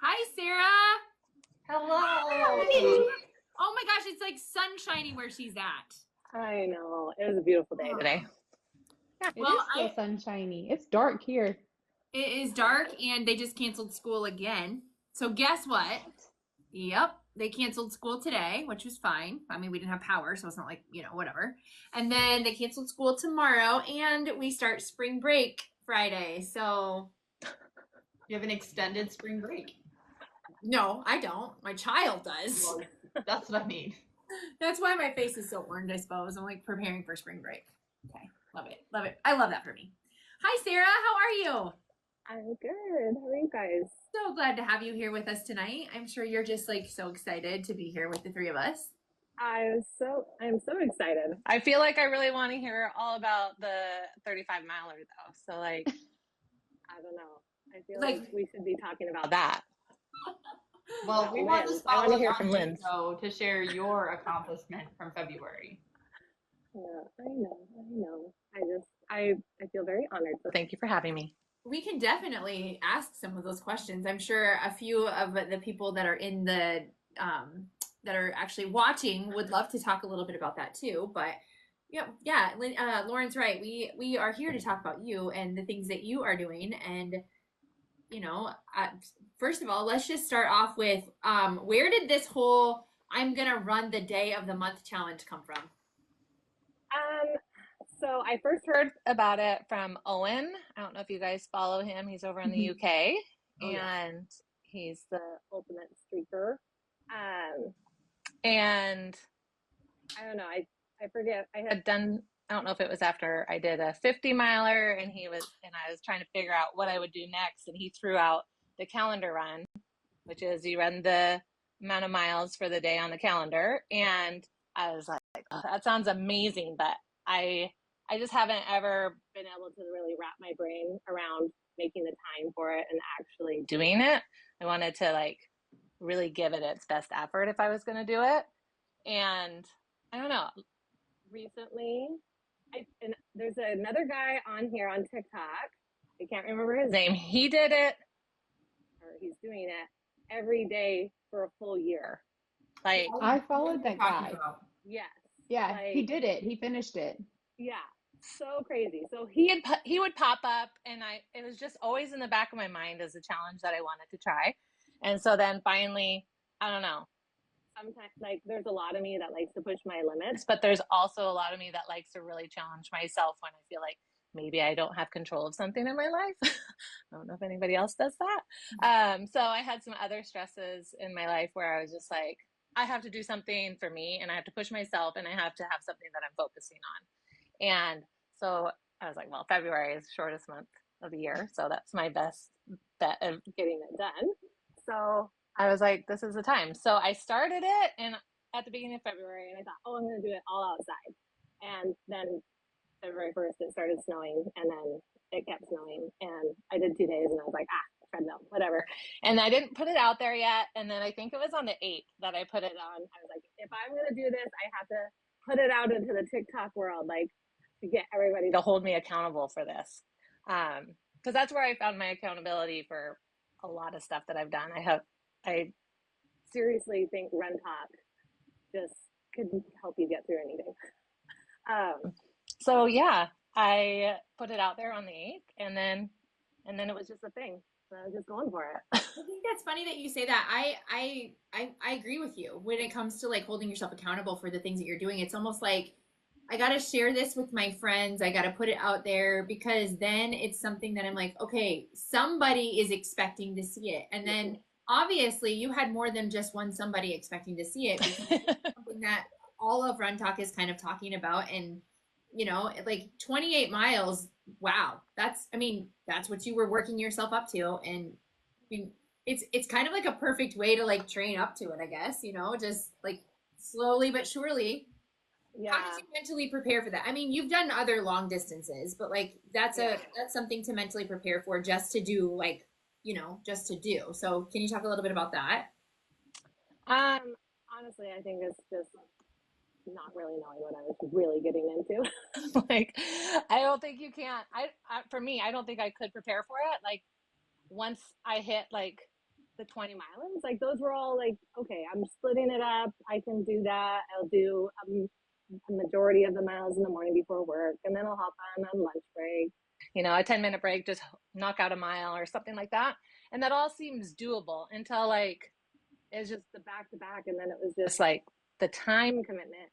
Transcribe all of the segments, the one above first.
Hi, Sarah. Hello. Oh my gosh, it's like sunshiny where she's at. I know. It was a beautiful day today. It Well, is still sunshiny. It's dark here. It is dark and they just canceled school again. So guess what? Yep, they canceled school today, which was fine. I mean, we didn't have power, so it's not like, whatever. And then they canceled school tomorrow and we start spring break Friday. So You have an extended spring break. no, I don't. My child does. Well, that's what I mean. That's why my face is so orange, I suppose. I'm like preparing for spring break. Okay, love it. Love it. I love that for me. Hi, Sarah. How are you? I'm good. How are you guys? So glad to have you here with us tonight. I'm sure you're just like so excited to be here with the three of us. I'm so excited. I feel like I really want to hear all about the 35-miler though. So like, I don't know. I feel like we should be talking about that. Well, we want to I want to hear on from you, Linz. though, to share your accomplishment from February. Yeah, I know. I feel very honored. So Thank you for having me. We can definitely ask some of those questions. I'm sure a few of the people that are in the that are actually watching would love to talk a little bit about that too. But yeah, Lauren's right. We are here to talk about you and the things that you are doing. And first of all, let's just start off with where did this whole "I'm gonna run the day of the month" challenge come from? So I first Heard about it from Owen. I don't know if you guys follow him. He's over in the UK, and he's the ultimate streaker. and I don't know. I forget. I had had done. I don't know if it was after I did a 50-miler, and I was trying to figure out what I would do next, and he threw out the calendar run, which is you run the amount of miles for the day on the calendar, and I was like, oh, that sounds amazing, but I just haven't ever been able to really wrap my brain around making the time for it and actually doing it. I wanted to like really give it its best effort if I was going to do it. And I don't know. Recently, and there's another guy on here on TikTok. I can't remember his name. He did it, or he's doing it every day for a full year. Like I followed that guy. Yes. Yeah, like, he did it. He finished it. Yeah. So crazy. So he would pop up, and it was just always in the back of my mind as a challenge that I wanted to try. And so then finally, I don't know. Sometimes like there's a lot of me that likes to push my limits, but there's also a lot of me that likes to really challenge myself when I feel like maybe I don't have control of something in my life. I don't know if anybody else does that. So I had some other stresses in my life where I was just like, I have to do something for me, and I have to push myself, and I have to have something that I'm focusing on. And so I was like, well, February is the shortest month of the year, so that's my best bet of getting it done. So I was like, this is the time. So I started it at the beginning of February, and I thought, oh, I'm going to do it all outside. And then February 1st, it started snowing, and then it kept snowing. And I did 2 days, and I was like, treadmill, whatever. And I didn't put it out there yet. And then I think it was on the 8th that I put it on. I was like, if I'm going to do this, I have to put it out into the TikTok world, like to get everybody to hold me accountable for this. Because that's where I found my accountability for a lot of stuff that I've done. I seriously think Run Talk just could help you get through anything. So yeah, I put it out there on the 8th, and then it was just a thing. So I was just going for it. I think that's funny that you say that. I agree with you when it comes to like holding yourself accountable for the things that you're doing. It's almost like I got to share this with my friends. I got to put it out there, because then it's something that I'm like, okay, somebody is expecting to see it. And then obviously you had more than just one somebody expecting to see it, because it's something that all of Run Talk is kind of talking about. And like 28 miles. Wow. That's what you were working yourself up to. And I mean, it's kind of like a perfect way to like train up to it, I guess, just like slowly but surely. Yeah. How did you mentally prepare for that? I mean, you've done other long distances, but like that's something to mentally prepare for, just to do, like, just to do. So can you talk a little bit about that? Honestly, I think it's just not really knowing what I was really getting into. Like, I don't think you can. For me, I don't think I could prepare for it. Like, once I hit like the 20 miles, like those were all like, okay, I'm splitting it up. I can do that. I'll do a majority of the miles in the morning before work, and then I'll hop on lunch break. You know, a 10-minute break, just knock out a mile or something like that. And that all seems doable until like it's just the back to back. And then it was just like the time commitment.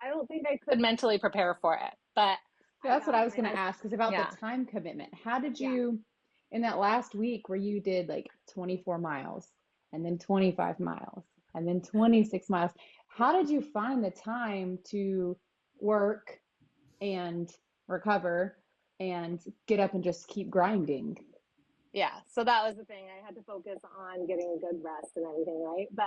I don't think I could mentally prepare for it. But That's what I was going to ask, is about yeah. the time commitment. How did you, in that last week where you did like 24 miles and then 25 miles and then 26 miles, how did you find the time to work and recover and get up and just keep grinding? Yeah, so that was the thing. I had to focus on getting good rest and everything, right? But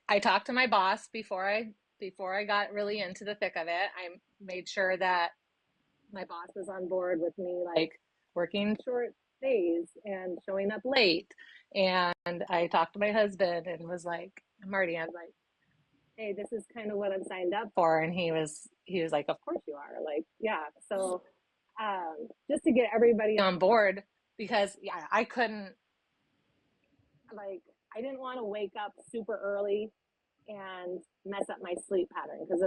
I talked to my boss before I got really into the thick of it. I made sure that my boss was on board with me, like working short days and showing up late. And I talked to my husband and was like, Marty, I was like, hey, this is kind of what I'm signed up for. And he was like, of course you are. Like, yeah. So just to get everybody on board, because yeah, I couldn't, like, I didn't want to wake up super early and mess up my sleep pattern, because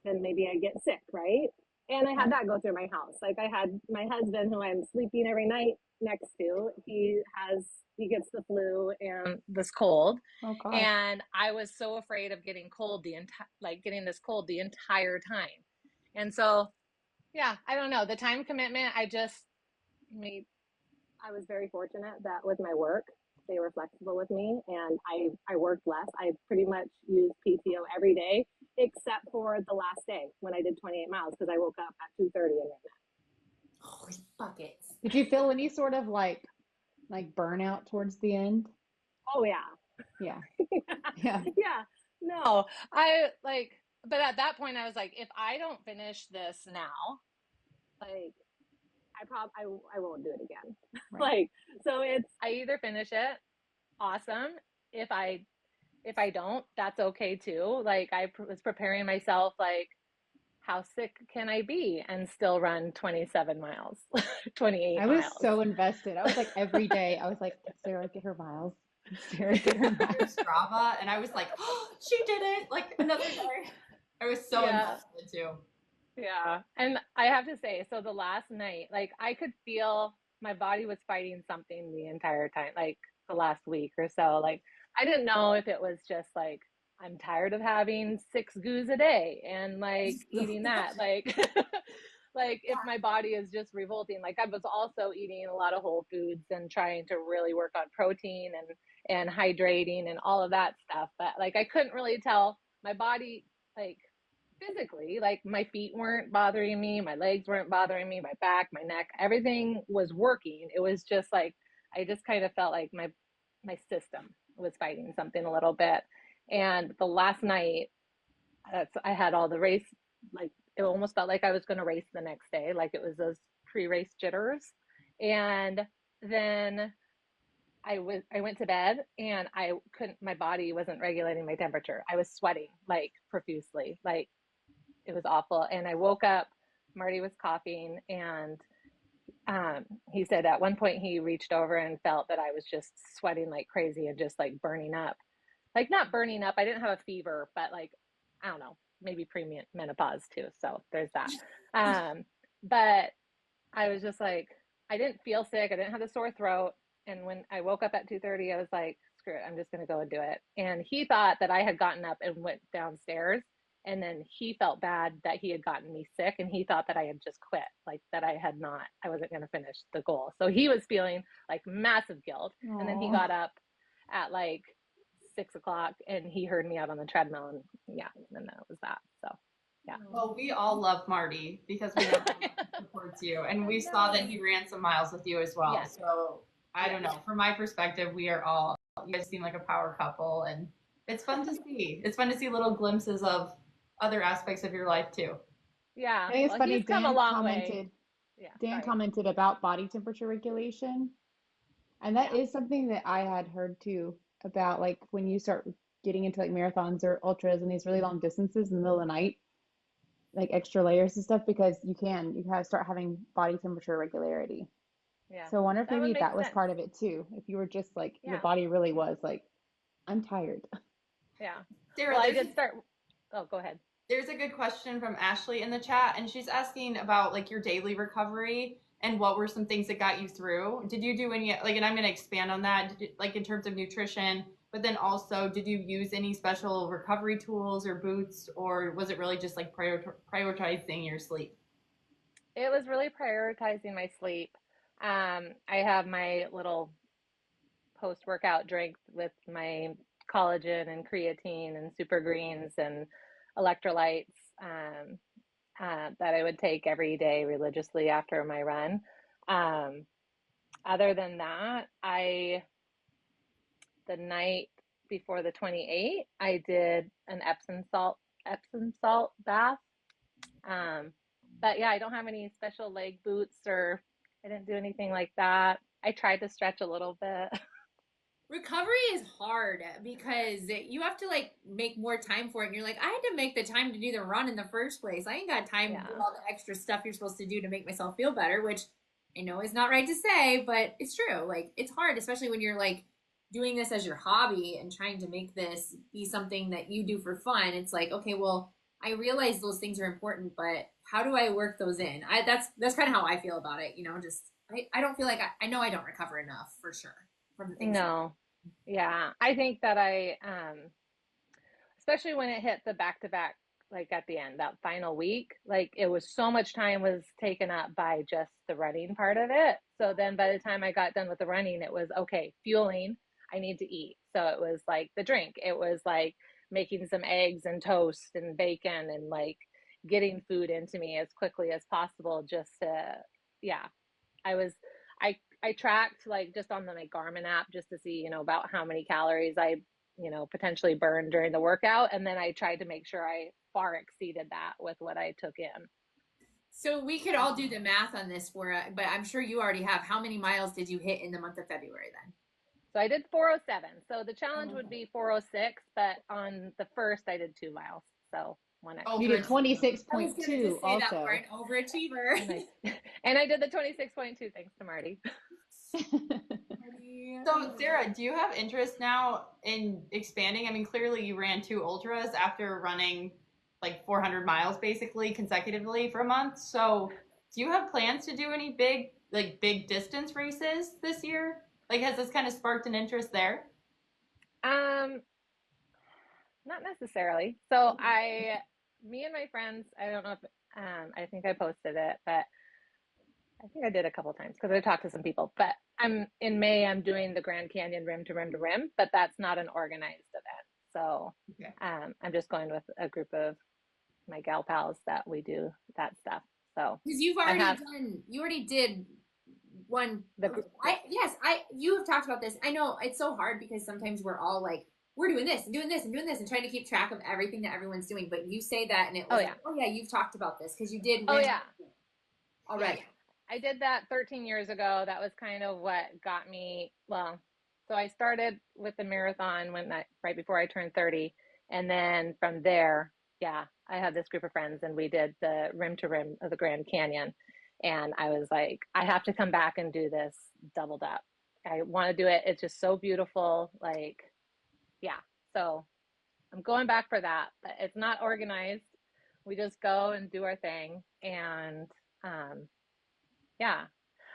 then maybe I get sick, right? And I had that go through my house. Like, I had my husband, who I'm sleeping every night next to, he gets the flu and this cold. Oh, God. And I was so afraid of getting getting this cold the entire time. And so, yeah, I don't know. The time commitment, I was very fortunate that with my work, they were flexible with me, and I worked less. I pretty much used PTO every day, except for the last day when I did 28 miles, because I woke up at 2:30 and ran that. Holy buckets. Did you feel any sort of like burnout towards the end? Oh yeah. Yeah. Yeah. Yeah. No, but at that point I was like, if I don't finish this now, like I won't do it again. Right. Like, so I either finish it, awesome. If I don't, that's okay too. Like, I was preparing myself, like, how sick can I be and still run 27 miles, 28 I was miles. so invested. I was like, every day, I was like, Sarah, get her miles. Sarah, get her miles. Strava, and I was like, oh, she did it! Like, another day. I was so invested too. Yeah. And I have to say, so the last night, like, I could feel my body was fighting something the entire time, like the last week or so. Like, I didn't know if it was just like, I'm tired of having 6 goos a day and like eating that, like, like if my body is just revolting. Like, I was also eating a lot of whole foods and trying to really work on protein and hydrating and all of that stuff. But like, I couldn't really tell my body, like, physically, like, my feet weren't bothering me, my legs weren't bothering me, my back, my neck, everything was working. It was just like, I just kind of felt like my system was fighting something a little bit. And the last night, I had all the race, like, it almost felt like I was going to race the next day, like it was those pre-race jitters. And then I went to bed, and my body wasn't regulating my temperature. I was sweating like profusely, like it was awful. And I woke up, Marty was coughing, and he said at one point he reached over and felt that I was just sweating like crazy and just like burning up. Like, not burning up, I didn't have a fever, but like, I don't know, maybe pre-menopause too. So there's that. But I was just like, I didn't feel sick. I didn't have a sore throat. And when I woke up at 2:30, I was like, screw it, I'm just going to go and do it. And he thought that I had gotten up and went downstairs. And then he felt bad that he had gotten me sick. And he thought that I had just quit, like that I wasn't going to finish the goal. So he was feeling like massive guilt. Aww. And then he got up at like 6 o'clock and he heard me out on the treadmill, and yeah, and that was that. So yeah. Well, we all love Marty because we know how much he supports you, and we saw that he ran some miles with you as well. Yes. So I don't know, from my perspective, you guys seem like a power couple, and it's fun to see. It's fun to see little glimpses of other aspects of your life too. Yeah. I think it's funny, he's come a long way. Dan commented about body temperature regulation. And that is something that I had heard too, about like when you start getting into like marathons or ultras and these really long distances in the middle of the night, like extra layers and stuff, because you have start having body temperature regularity. Yeah, So I wonder if that would maybe make that was sense. part of it too. If you were just like, your Yeah, body really was like, I'm tired. yeah. Sarah, Well, I did start. Oh, go ahead. there's a good question from Ashley in the chat, and she's asking about like your daily recovery and what were some things that got you through. Did you do any like, and I'm going to expand on that, like in terms of nutrition, but then also, did you use any special recovery tools or boots, or was it really just like prioritizing your sleep? It was really prioritizing my sleep. I have my little post-workout drink with my collagen and creatine and super greens and electrolytes that I would take every day religiously after my run. Um, Other than that, the night before the 28th, I did an Epsom salt bath. Um, but yeah, I don't have any special leg boots, or I didn't do anything like that. I tried to stretch a little bit. Recovery is hard because you have to like make more time for it. And you're like, I had to make the time to do the run in the first place. I ain't got time to do Yeah. all the extra stuff you're supposed to do to make myself feel better, which I know is not right to say, but it's true. Like, it's hard, especially when you're like doing this as your hobby and trying to make this be something that you do for fun. It's like, okay, well, I realize those things are important, but how do I work those in? That's kind of how I feel about it. Just I don't feel like I know I don't recover enough for sure from the things. No. Yeah. I think that especially when it hit the back to back, like at the end, that final week, like it was so much time was taken up by just the running part of it. So then by the time I got done with the running, it was okay, fueling, I need to eat. So it was like the drink, it was like making some eggs and toast and bacon and like getting food into me as quickly as possible just to, yeah. I was, I tracked like just on the my Garmin app just to see, about how many calories I, potentially burned during the workout. And then I tried to make sure I far exceeded that with what I took in. So we could all do the math on this but I'm sure you already have. How many miles did you hit in the month of February then? So I did 407. So the challenge would be 406, but on the first I did 2 miles. So one extra. You did I was gonna 26.2 just say that for also. an overachiever. And I did the 26.2 thanks to Marty. So, Sarah, do you have interest now in expanding? I mean, clearly you ran 2 ultras after running like 400 miles basically consecutively for a month. So, do you have plans to do any big distance races this year? Like, has this kind of sparked an interest there? Not necessarily. So me and my friends, I don't know if, I think I posted it, but I think I did a couple times because I talked to some people, but in May, I'm doing the Grand Canyon rim to rim to rim, but that's not an organized event. So, Okay. I'm just going with a group of my gal pals that we do that stuff. So Because you already did one. You have talked about this. I know it's so hard because sometimes we're all like, we're doing this and doing this and doing this and trying to keep track of everything that everyone's doing. But you say that and it was you've talked about this because you did. Already. I did that 13 years ago. That was kind of what got me, well, so I started with the marathon right before I turned 30. And then from there, I had this group of friends and we did the rim to rim of the Grand Canyon. And I was like, I have to come back and do this doubled up. I want to do it. It's just so beautiful. Like, so I'm going back for that, but it's not organized. We just go and do our thing. And,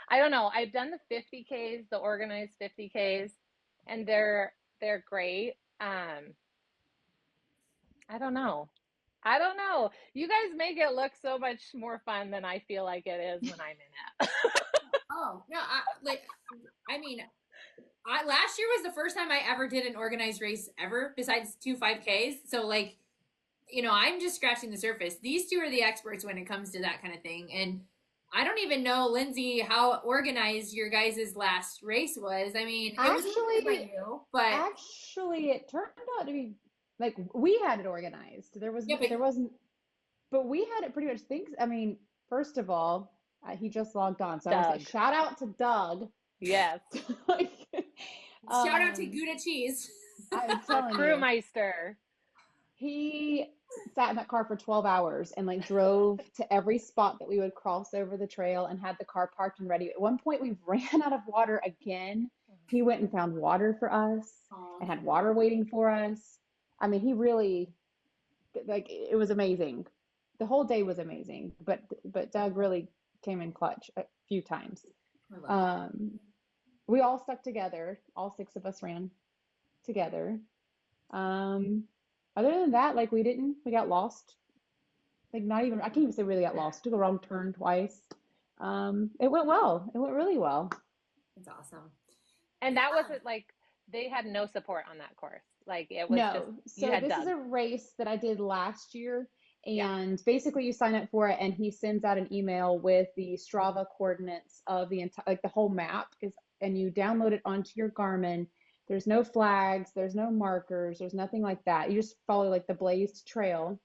I don't know. I've done the 50Ks, the organized 50Ks, and they're great. I don't know. You guys make it look so much more fun than I feel like it is when I'm in it. Oh, no, last year was the first time I ever did an organized race ever besides 2 5Ks. So like, I'm just scratching the surface. These two are the experts when it comes to that kind of thing. And I don't even know, Lindsay, how organized your guys' last race was. I mean, it was by you, but actually it turned out to be like we had it organized. There wasn't, but we had it pretty much first of all, he just logged on. So I would say shout out to Doug. Yes. Shout out to Gouda Cheese. I'm telling you. Brewmeister. He sat in that car for 12 hours and like drove to every spot that we would cross over the trail and had the car parked and ready. At one point, we ran out of water again. He went and found water for us and had water waiting for us. I mean, he really, like, it was amazing. The whole day was amazing, but Doug really came in clutch a few times. I love that. We all stuck together. All six of us ran together. Um, Other than that, like we got lost. Like not even, I can't even say really got lost. Took a wrong turn twice. It went well. It went really well. It's awesome. And that wasn't like they had no support on that course. Like it was just No, you so had this Doug. is a race that I did last year, Yeah. and basically you sign up for it, and he sends out an email with the Strava coordinates of the entire, like the whole map is, and you download it onto your Garmin. There's no flags, there's no markers, there's nothing like that. You just follow like the blazed trail.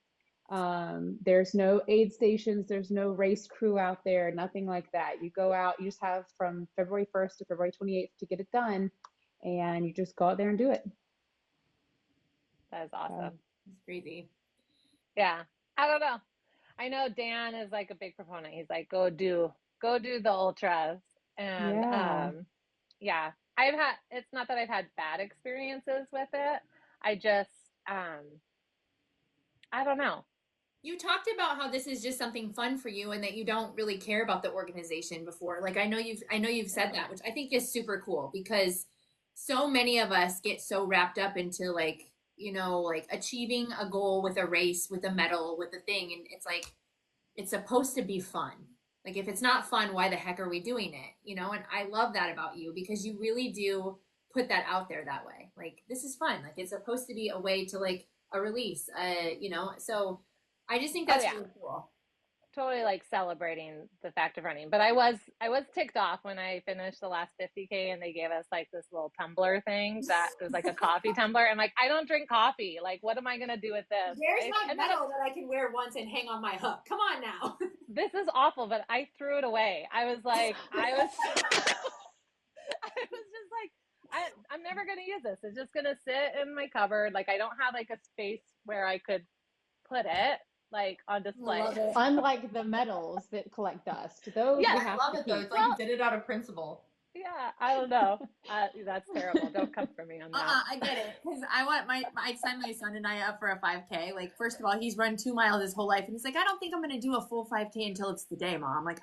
There's no aid stations, there's no race crew out there, nothing like that. You go out, you just have from February 1st to February 28th to get it done, and you just go out there and do it. That is awesome. It's crazy. Yeah. I don't know. I know Dan is like a big proponent. He's like, go do the ultras. And Yeah. yeah. It's not that I've had bad experiences with it. I just I don't know. You talked about how this is just something fun for you and that you don't really care about the organization before. Like I know you've said that, which I think is super cool because so many of us get so wrapped up into like, you know, like achieving a goal with a race, with a medal, with a thing and it's like it's supposed to be fun. Like if it's not fun, why the heck are we doing it? You know, and I love that about you because you really do put that out there that way. Like this is fun. Like it's supposed to be a way to like a release, you know. So I just think that's really cool. Totally like celebrating the fact of running. But I was ticked off when I finished the last 50K and they gave us like this little tumbler thing that was like a coffee tumbler. And like I don't drink coffee. Like what am I gonna do with this? There's my medal that I can wear once and hang on my hook. Come on now. This is awful, but I threw it away. I was I was just like I'm never gonna use this. It's just gonna sit in my cupboard. Like I don't have like a space where I could put it like on display. Unlike the medals that collect dust, those Yeah, we I have love to it though. keep. It's like you did it out of principle. Yeah, I don't know. That's terrible. Don't come for me on that. I get it because I signed my son and I up for a 5K. Like first of all, he's run 2 miles his whole life, and he's like, I don't think I'm gonna do a full 5K until it's the day, Mom. Like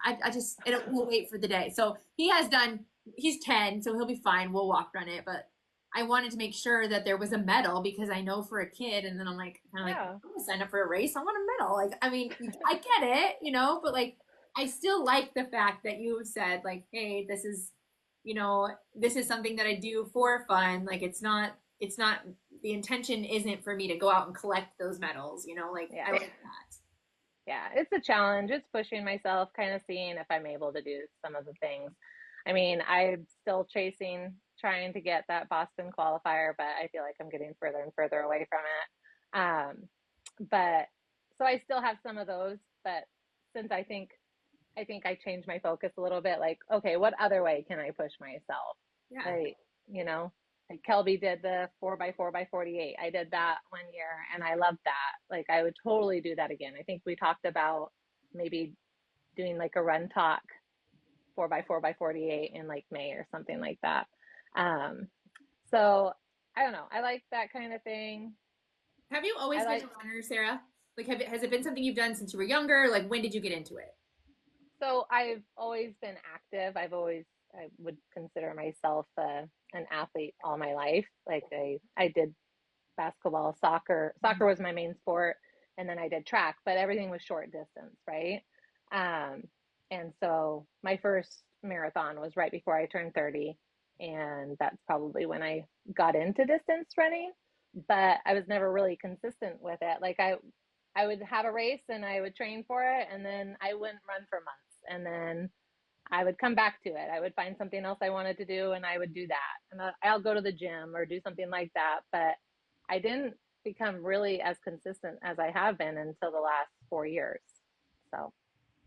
we'll wait for the day. So he's 10, so he'll be fine. We'll walk run it, but I wanted to make sure that there was a medal because I know for a kid, and then I'm like, I'm gonna sign up for a race. I want a medal. Like, I mean, I get it, you know, but like, I still like the fact that you said like, hey, this is, you know, this is something that I do for fun. Like, it's not. The intention isn't for me to go out and collect those medals. You know, like I like that. Yeah, it's a challenge. It's pushing myself, kind of seeing if I'm able to do some of the things. I mean, I'm still trying to get that Boston qualifier, but I feel like I'm getting further and further away from it. But so I still have some of those, but since I think I changed my focus a little bit, like, okay, what other way can I push myself? Yeah. Like, you know, like Kelby did the 4x4x48. I did that one year and I loved that. Like I would totally do that again. I think we talked about maybe doing like a run talk 4x4x48 in like May or something like that. So I don't know. I like that kind of thing. Have you always been a runner, Sarah? Like, has it been something you've done since you were younger? Like, when did you get into it? So I've always been active. I would consider myself an athlete all my life. Like I did basketball, soccer. Soccer was my main sport, and then I did track, but everything was short distance, right? And so my first marathon was right before I turned 30, and that's probably when I got into distance running, but I was never really consistent with it. Like I would have a race and I would train for it, and then I wouldn't run for months, and then I would come back to it. I would find something else I wanted to do and I would do that. And I'll go to the gym or do something like that. But I didn't become really as consistent as I have been until the last 4 years. So,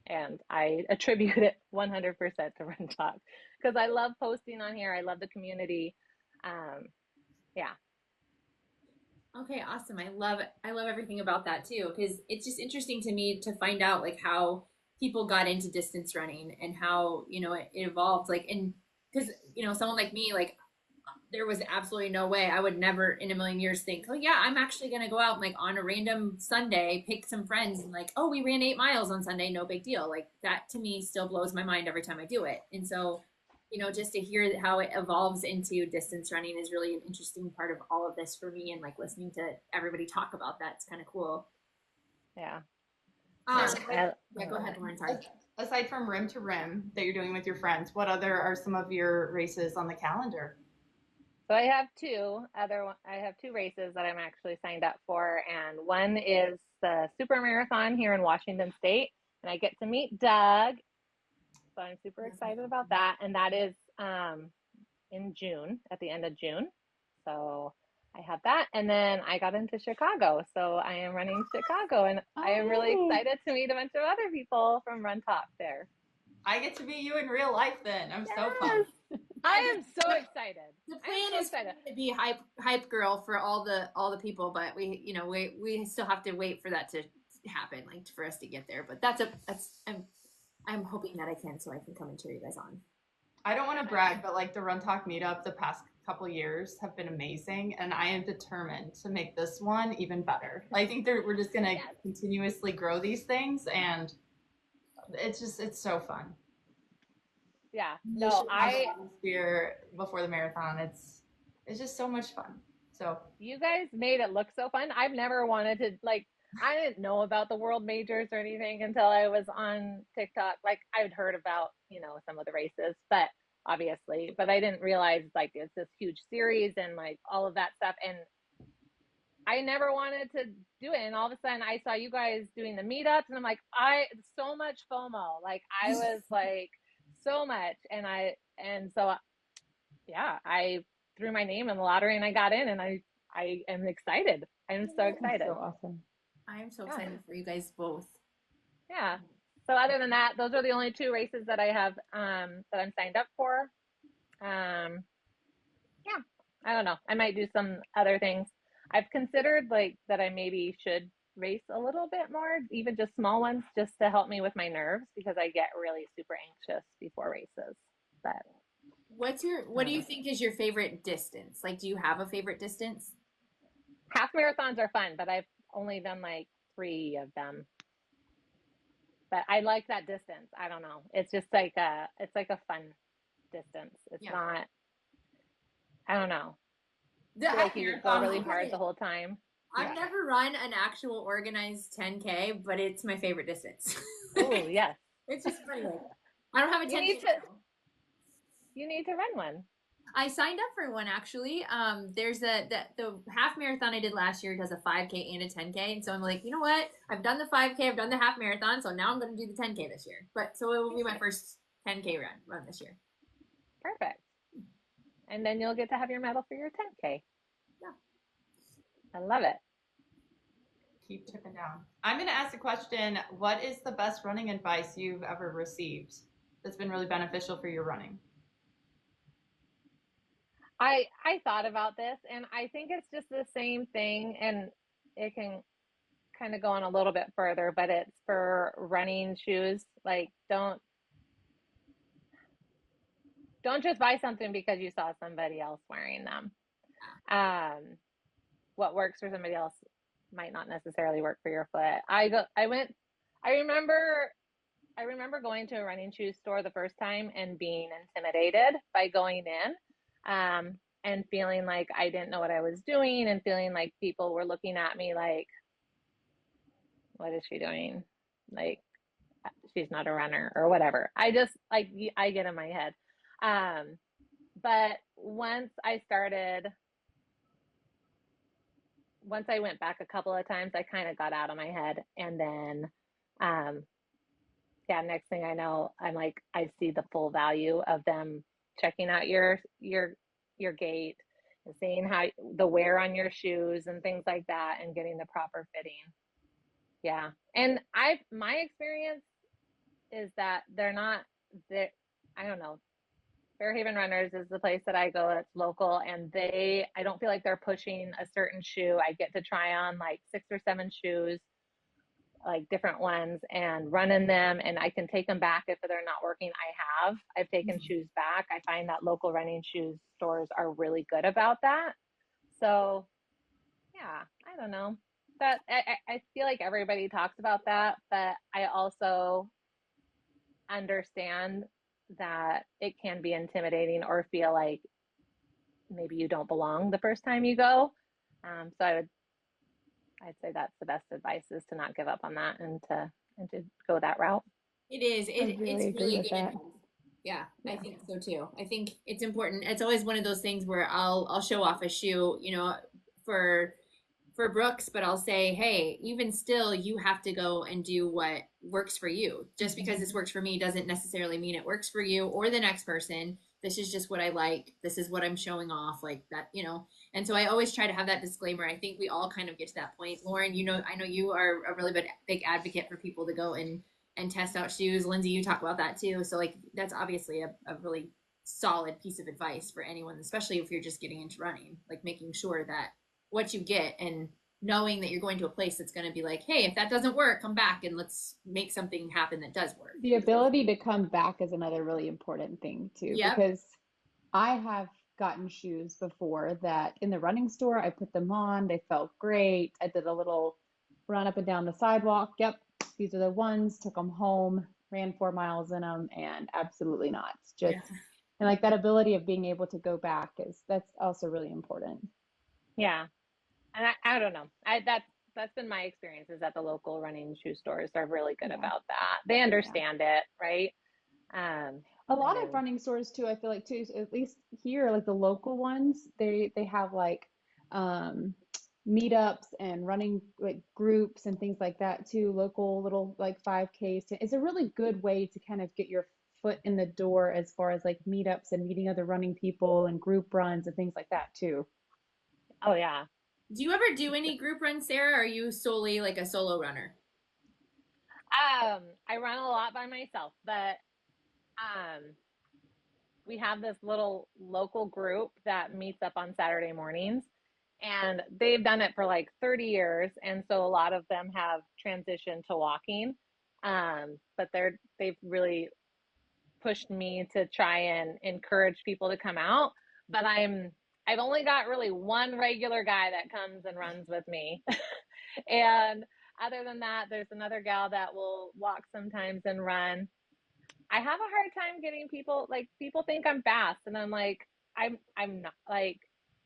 and I attribute it 100% to Run Talk because I love posting on here. I love the community. Yeah. Okay, awesome. I love everything about that too, because it's just interesting to me to find out like how people got into distance running and how, it evolved. Like, and because, someone like me, like there was absolutely no way I would never in a million years think, oh yeah, I'm actually gonna go out and like on a random Sunday, pick some friends and like, oh, we ran 8 miles on Sunday, no big deal. Like that to me still blows my mind every time I do it. And so, just to hear how it evolves into distance running is really an interesting part of all of this for me. And like listening to everybody talk about that, it's kind of cool. Yeah. Um, Yeah. but, I yeah, go love ahead, it. Lauren. Sorry. Aside from rim to rim that you're doing with your friends, what other are some of your races on the calendar? So I have two races that I'm actually signed up for, and one is the super marathon here in Washington State, and I get to meet Doug. So I'm super excited about that. And that is in June, at the end of June. So I have that. And then I got into Chicago. So I am running Chicago, and I am really Oh, excited to meet a bunch of other people from Run Talk there. I get to meet you in real life then. I'm so Yes. pumped. I am so excited. The I am plan so is for excited. me to be hype girl for all the people, but we still have to wait for that to happen, like for us to get there. But I'm hoping that I can, so I can come and cheer you guys on. I don't want to brag, but like the Run Talk meetup the past couple years have been amazing, and I am determined to make this one even better. I think we're just gonna Yes. continuously grow these things, and it's so fun. Yeah. The No, Chicago atmosphere before the marathon, it's just so much fun. So you guys made it look so fun. I've never wanted to like I didn't know about the world majors or anything until I was on TikTok. Like I'd heard about, some of the races, but but I didn't realize like it's this huge series and like all of that stuff. And I never wanted to do it. And all of a sudden I saw you guys doing the meetups and I'm like, so much FOMO. Like I was like so much. And so yeah, I threw my name in the lottery and I got in, and I am excited. I'm so that's so excited. awesome. I am so Yeah. excited for you guys both. Yeah. So other than that, those are the only two races that I have that I'm signed up for. Yeah. I don't know. I might do some other things. I've considered like that I maybe should race a little bit more, even just small ones, just to help me with my nerves because I get really super anxious before races. But I What do don't you know. think is your favorite distance? Like, do you have a favorite distance? Half marathons are fun, but I've only done like 3 of them. But I like that distance. I don't know. It's like a fun distance. It's Yeah. not, I don't know. The I feel like you go marathon, really hard the whole time. I've never run an actual organized 10K, but it's my favorite distance. Oh, yes. It's just funny. Like, I don't have a You 10K need to now. you need to run one. I signed up for one actually. There's the half marathon I did last year does a 5K and a 10K, and so I'm like, you know what? I've done the 5K, I've done the half marathon, so now I'm going to do the 10K this year. But so it will be my first 10K run this year. Perfect. And then you'll get to have your medal for your 10K. Yeah. I love it. keep chipping down. I'm going to ask a question. What is the best running advice you've ever received that's been really beneficial for your running? I thought about this, and I think it's just the same thing, and it can kind of go on a little bit further, but it's for running shoes. Like don't just buy something because you saw somebody else wearing them. What works for somebody else might not necessarily work for your foot. I remember going to a running shoe store the first time and being intimidated by going in, and feeling like I didn't know what I was doing and feeling like people were looking at me like, what is she doing? Like, she's not a runner or whatever. I just like, I get in my head. But once I went back a couple of times, I kind of got out of my head. And then, yeah, next thing I know, I'm like, I see the full value of them checking out your gait and seeing how the wear on your shoes and things like that and getting the proper fitting. Yeah. And my experience is that they're not, I don't know, Fairhaven Runners is the place that I go. It's local, and I don't feel like they're pushing a certain shoe. I get to try on like 6 or 7 shoes, like different ones, and run in them, and I can take them back if they're not working. I've taken shoes back. I find that local running shoes stores are really good about that. So yeah, I don't know. That I feel like everybody talks about that, but I also understand that it can be intimidating or feel like maybe you don't belong the first time you go. So I'd say that's the best advice, is to not give up on that, and to go that route. It is. I really It's agree really with good that. advice. Yeah, I Yeah. think so too. I think it's important. It's always one of those things where I'll show off a shoe, for Brooks, but I'll say, hey, even still, you have to go and do what works for you. Just because this works for me doesn't necessarily mean it works for you or the next person. This is just what I like. This is what I'm showing off, like that. And so I always try to have that disclaimer. I think we all kind of get to that point. Lauren, I know you are a really big advocate for people to go and test out shoes. Lindsay, you talk about that too. So like that's obviously a really solid piece of advice for anyone, especially if you're just getting into running, like making sure that what you get and knowing that you're going to a place that's going to be like, hey, if that doesn't work, come back and let's make something happen that does work. The ability to come back is another really important thing too, Yep. because I have gotten shoes before that in the running store, I put them on, they felt great. I did a little run up and down the sidewalk. Yep, these are the ones, took them home, ran 4 miles in them, and absolutely not. It's just, Yeah. and like that ability of being able to go back that's also really important. Yeah. And I don't know. That's been my experience, is that the local running shoe stores are really good Yeah. about that. They understand it, right? A lot of running stores too, I feel like too, at least here, like the local ones, they have like meetups and running like groups and things like that too, local little like 5Ks. It's a really good way to kind of get your foot in the door as far as like meetups and meeting other running people and group runs and things like that too. Oh yeah. Do you ever do any group runs, Sarah? Or are you solely like a solo runner? I run a lot by myself, but we have this little local group that meets up on Saturday mornings, and they've done it for like 30 years, and so a lot of them have transitioned to walking. But they've really pushed me to try and encourage people to come out, but I've only got really one regular guy that comes and runs with me. And other than that, there's another gal that will walk sometimes and run. I have a hard time getting people, like, people think I'm fast, and I'm like, I'm not. Like,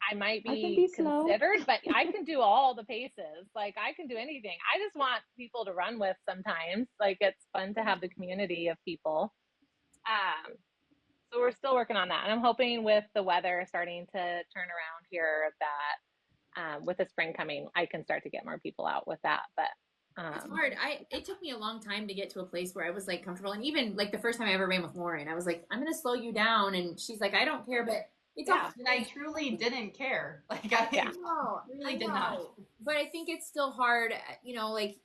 I might I can be be slow. considered, but I can do all the paces. Like, I can do anything. I just want people to run with sometimes. Like, it's fun to have the community of people. So we're still working on that, and I'm hoping with the weather starting to turn around here that with the spring coming, I can start to get more people out with that. But It's hard. It took me a long time to get to a place where I was like comfortable. And even like the first time I ever ran with Lauren, I was like, I'm gonna slow you down. And she's like, I don't care, but it's Yeah. And I truly didn't care. Like I Yeah. really did not. But I think it's still hard, like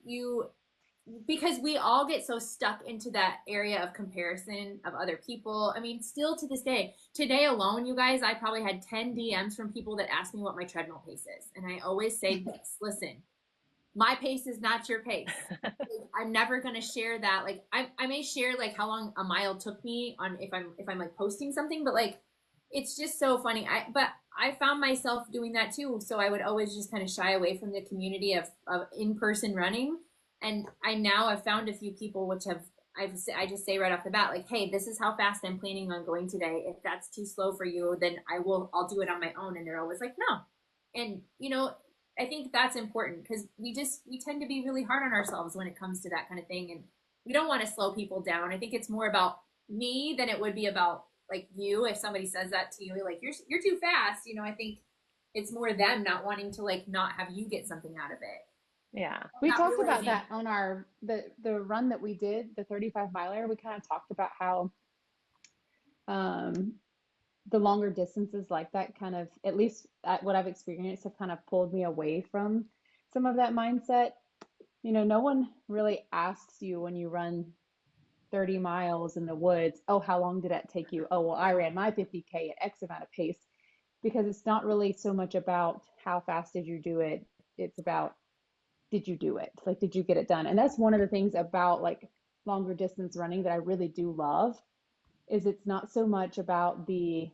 because we all get so stuck into that area of comparison of other people. I mean, still to this day, today alone, you guys, I probably had 10 DMs from people that asked me what my treadmill pace is. And I always say this, listen, my pace is not your pace. I'm never going to share that. Like I may share like how long a mile took me on if I'm like posting something, but like it's just so funny. But I found myself doing that too. So I would always just kind of shy away from the community of in-person running. And I now have found a few people which I just say right off the bat, like, hey, this is how fast I'm planning on going today. If that's too slow for you, then I'll do it on my own. And they're always like, no. And I think that's important because we tend to be really hard on ourselves when it comes to that kind of thing. And we don't want to slow people down. I think it's more about me than it would be about like you. If somebody says that to you, like you're too fast, I think it's more them not wanting to like not have you get something out of it. Yeah. We Not talked about realizing- that on the run that we did, the 35 miler. We kind of talked about how the longer distances like that kind of, at least at what I've experienced, have kind of pulled me away from some of that mindset. No one really asks you when you run 30 miles in the woods. Oh, how long did that take you? Oh, well, I ran my 50K at X amount of pace, because it's not really so much about how fast did you do it. It's about, did you do it? Like, did you get it done? And that's one of the things about like longer distance running that I really do love, is it's not so much about the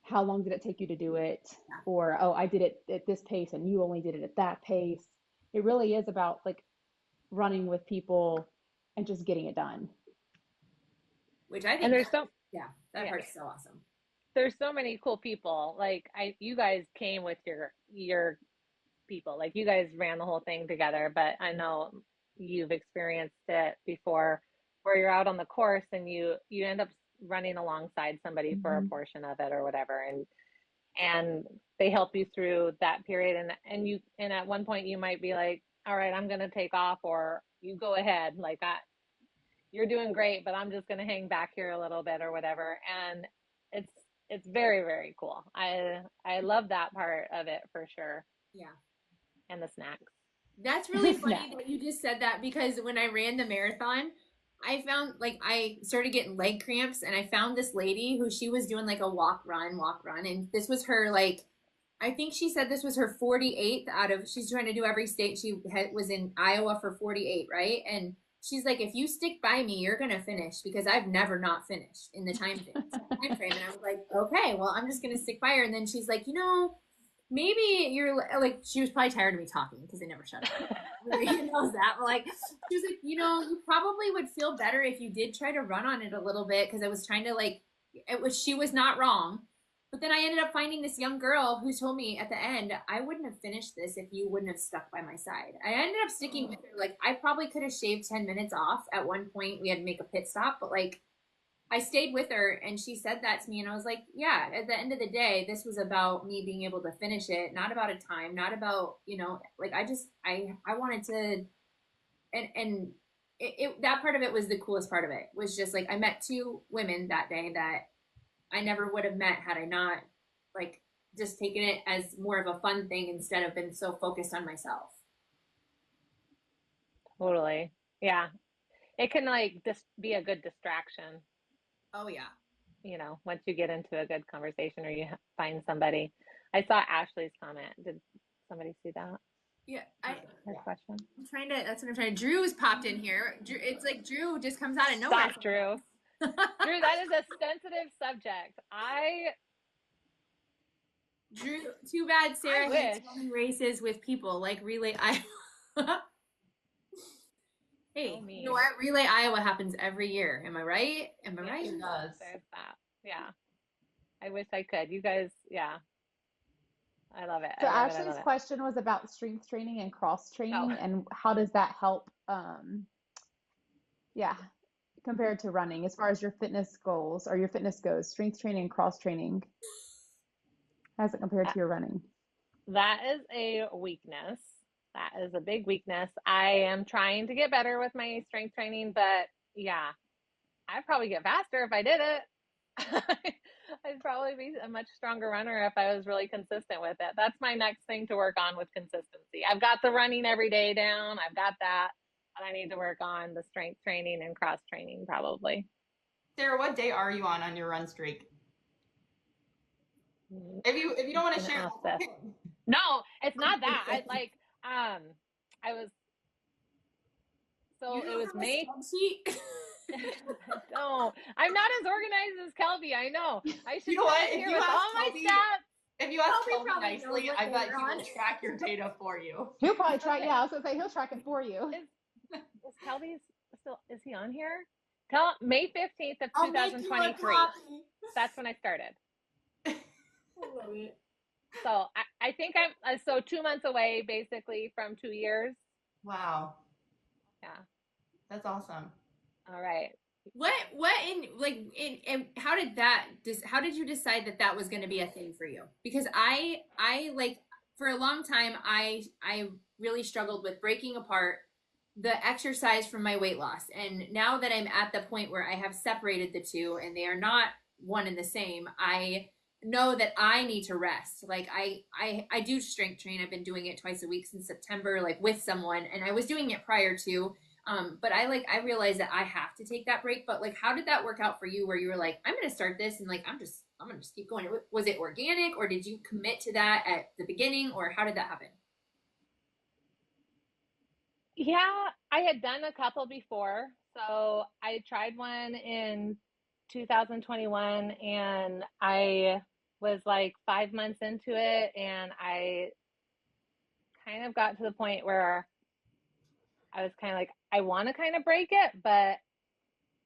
how long did it take you to do it, or oh, I did it at this pace and you only did it at that pace. It really is about like running with people and just getting it done. Which I And think, there's so yeah, that yeah, part's so awesome. there's so many cool people. Like you guys came with your people. Like you guys ran the whole thing together, but I know you've experienced it before, where you're out on the course and you end up running alongside somebody for a Mhm. portion of it or whatever, and they help you through that period, and at one point you might be like, all right, I'm going to take off, or you go ahead, like you're doing great, but I'm just going to hang back here a little bit or whatever. And it's very, very cool. I love that part of it for sure. Yeah. And the snacks. That's really funny Snack. that you just said that, because when I ran the marathon, I found like I started getting leg cramps, and I found this lady who she was doing like a walk run, and this was her like, I think she said this was her 48th out of, she's trying to do every state. Was in Iowa for 48, right? And she's like, if you stick by me, you're gonna finish, because I've never not finished in the time frame. And I was like, okay, well, I'm just gonna stick by her. And then she's like, maybe you're like, she was probably tired of me talking because they never shut up. Everybody knows that. But like, she was like, you probably would feel better if you did try to run on it a little bit, because I was trying to like, she was not wrong. But then I ended up finding this young girl who told me at the end, I wouldn't have finished this if you wouldn't have stuck by my side. I ended up sticking with her. Like, I probably could have shaved 10 minutes off. At one point, we had to make a pit stop, but like, I stayed with her, and she said that to me, and I was like, yeah, at the end of the day, this was about me being able to finish it, not about a time, not about, like, I wanted to, and that part of it was the coolest part of it, was just like, I met two women that day that I never would have met had I not like just taken it as more of a fun thing instead of been so focused on myself. Totally. Yeah. It can like just be a good distraction, Oh yeah. once you get into a good conversation or you find somebody. I saw Ashley's comment. Did somebody see that? Yeah, Her question? that's what I'm trying to, Drew's popped in here. It's like Drew just comes out of nowhere. Stop, Drew. Drew, that is a sensitive subject. Drew, too bad Sarah I hates wish. running races with people like Relay Iowa. Hey, So mean. you know what? Relay Iowa happens every year. Am I right? Yeah, Right? It does. There's that. Yeah. I wish I could. You guys, yeah. I love it. So I love it. I Ashley's love it. question was about strength training and cross training, Oh. and how does that help, yeah, compared to running, as far as your fitness goals or your fitness goes, strength training and cross training. How's it compared to your running? That is a weakness. That is a big weakness. I am trying to get better with my strength training, but yeah, I'd probably get faster if I did it. I'd probably be a much stronger runner if I was really consistent with it. That's my next thing to work on with consistency. I've got the running every day down. I've got that. But I need to work on the strength training and cross training probably. Sarah, what day are you on your run streak? If you don't want to share, no, it's not that. I was so it was May. No, I'm not as organized as Kelby. I know. I should what? here with all my stats. If you ask Kelby Kelby nicely, I bet he will track your data for you. He'll probably track. Yeah, I was gonna say he'll track it for you. Is Kelby still? Is he on here? May 15th of 2023. That's when I started. So I think I'm so 2 months away basically from 2 years. Wow. Yeah. That's awesome. All right. How did you decide that was going to be a thing for you? Because I like, for a long time, I really struggled with breaking apart the exercise from my weight loss. And now that I'm at the point where I have separated the two and they are not one and the same, I know that I need to rest. Like I do strength train. I've been doing it twice a week since September, like with someone, and I was doing it prior to. But I realized that I have to take that break. But like, how did that work out for you? Where you were like, I'm going to start this, and like, I'm gonna just keep going. Was it organic, or did you commit to that at the beginning, or how did that happen? Yeah, I had done a couple before. So I tried one in 2021 and I was like 5 months into it and I kind of got to the point where I was kind of like, I want to kind of break it, but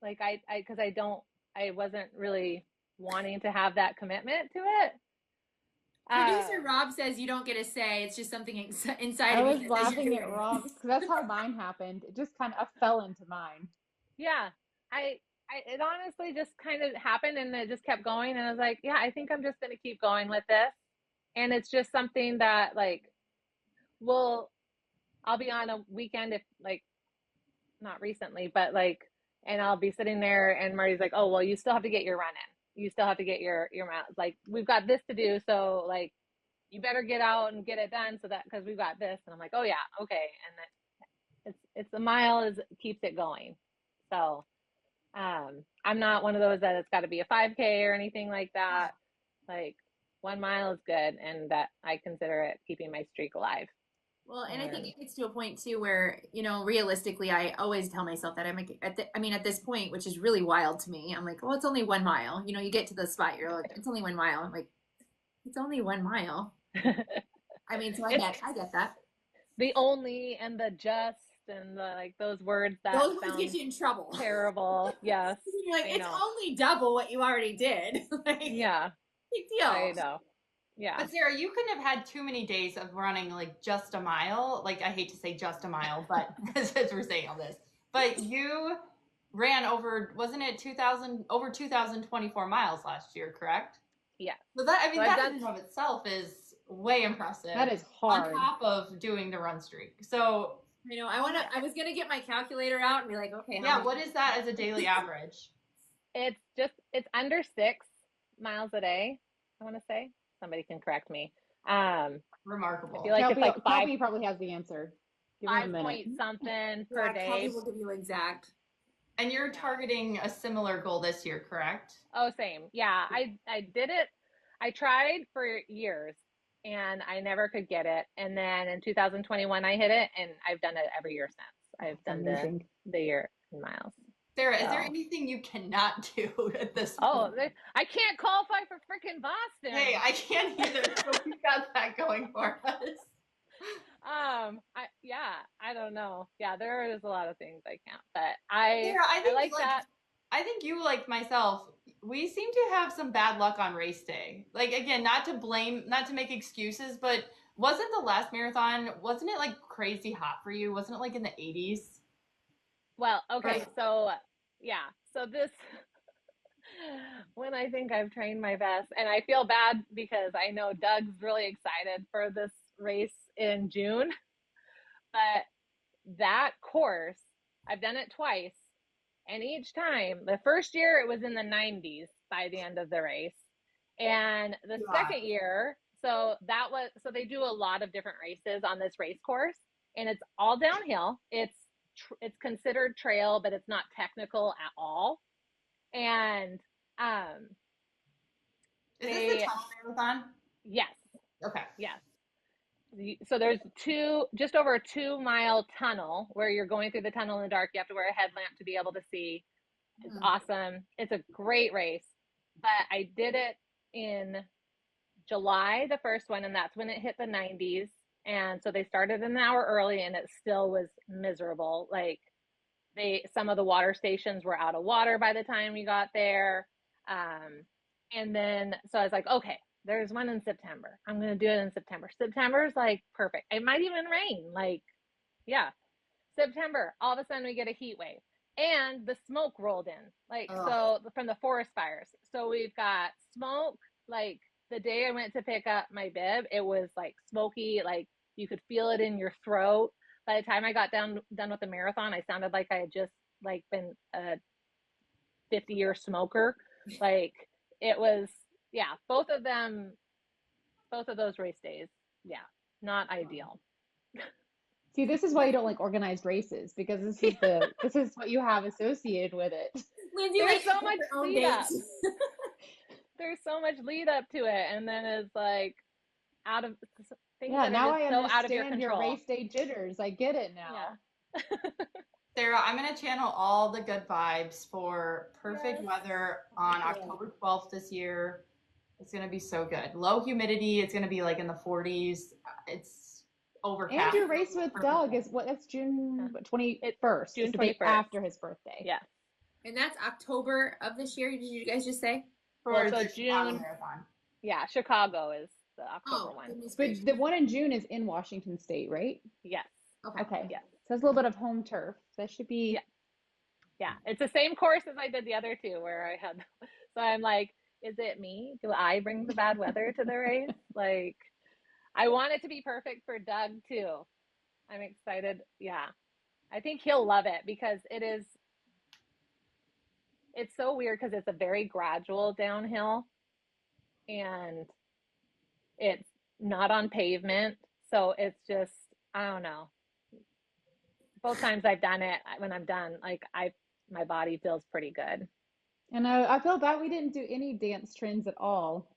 like because I wasn't really wanting to have that commitment to it. Producer Rob says you don't get a say. It's just something inside I of you was that says you're laughing doing at it. Rob's because that's how mine happened. It just kind of fell into mine. Yeah, I, it honestly just kind of happened and it just kept going. And I was like, yeah, I think I'm just going to keep going with this. And it's just something that like, well, I'll be on a weekend if like, not recently, but like, and I'll be sitting there and Marty's like, oh, well, you still have to get your run in. You still have to get your mouth. Like, we've got this to do. So like, you better get out and get it done so that, cause we've got this. And I'm like, oh yeah, okay. And then it's the mile is keeps it going. So, I'm not one of those that it's got to be a 5K or anything like that. Like 1 mile is good, and that I consider it keeping my streak alive. Well, and I think And it gets to a point too where, realistically, I always tell myself that I'm like, at this point, which is really wild to me, I'm like, well, it's only 1 mile. You get to the spot, you're like, it's only 1 mile. I'm like, it's only 1 mile. I mean, so it's I get that. the only and the just and the like those words that Those words get sound you in trouble. terrible. Yes, You're like, I it's know. only double what you already did. Like, Yeah, big deal. I know. Yeah. But Sarah, you couldn't have had too many days of running like just a mile. Like I hate to say just a mile, but as we're saying all this, but you ran over, wasn't it 2,024 miles last year, correct? Yeah. So that, I mean, So I've that in done, and of itself is way impressive. That is On hard. top of doing the run streak. So I was gonna get my calculator out and be like, okay, how yeah, many? what is that as a daily average? it's under 6 miles a day, I want to say. Somebody can correct me. I Remarkable. feel like it's like Kelby probably has the answer. Give him a 5 minute. point something per Yeah, day. Kelby will give you exact. And you're targeting a similar goal this year, correct? Oh, same. Yeah, I did it. I tried for years and I never could get it. And then in 2021 I hit it and I've done it every year since. I've That's done amazing. the year in miles. Sarah, is there So. anything you cannot do at this Oh, point? I can't qualify for freaking Boston. Hey, I can't either, so we've got that going for us. I don't know. Yeah, there is a lot of things I can't, but I Sarah, I think like that. I think you, like myself, we seem to have some bad luck on race day. Like again, not to blame, not to make excuses, but wasn't the last marathon, wasn't it like crazy hot for you? Wasn't it like in the 80s? Well, okay, Right. so yeah, so this when I think I've trained my best, and I feel bad because I know Doug's really excited for this race in June, but that course, I've done it twice, and each time, the first year it was in the 90s by the end of the race, and the second year, so they do a lot of different races on this race course, and it's all downhill. It's considered trail, but it's not technical at all. And Is this the tunnel marathon? yes, Okay. yes. So there's just over a 2 mile tunnel where you're going through the tunnel in the dark. You have to wear a headlamp to be able to see. It's awesome. It's a great race. But I did it in July, the first one, and that's when it hit the 90s. And so they started an hour early and it still was miserable. Like some of the water stations were out of water by the time we got there. And then, so I was like, okay, there's one in September. I'm going to do it in September. September is like perfect. It might even rain. Like, yeah. September, all of a sudden we get a heat wave and the smoke rolled in. Like, so from the forest fires. So we've got smoke. Like the day I went to pick up my bib, it was like smoky. Like you could feel it in your throat. By the time I got done with the marathon, I sounded like I had just like been a 50-year smoker. Like it was, yeah, both of those race days, yeah, not ideal. See, this is why you don't like organized races because this is what you have associated with it. Lindsay There's likes to so pick much her own lead up. dates. There's so much lead up to it, and then it's like out of things Yeah, that now are I just so out of your understand your control. race day jitters. I get it now. Yeah. Sarah, I'm going to channel all the good vibes for perfect Yes. weather on Yeah. October 12th this year. It's going to be so good. Low humidity. It's going to be like in the 40s. It's overcast. And your race with Perfect Doug day. is what? That's June It's 21st. June It's the day 21st. after his birthday. Yeah. And that's October of this year. Did you guys just say? For Well, so the Chicago June. Marathon. Yeah, Chicago is the October Oh, one. goodness But gracious. the one in June is in Washington State, right? Yes. Okay. Yes. So it's a little bit of home turf. That should be. Yeah. Yeah. It's the same course as I did the other two where I had. So I'm like, is it me? Do I bring the bad weather to the race? Like, I want it to be perfect for Doug too. I'm excited. Yeah. I think he'll love it because it's so weird because it's a very gradual downhill and it's not on pavement. So it's just, I don't know. Both times I've done it, when I'm done, like my body feels pretty good. And I feel bad we didn't do any dance trends at all.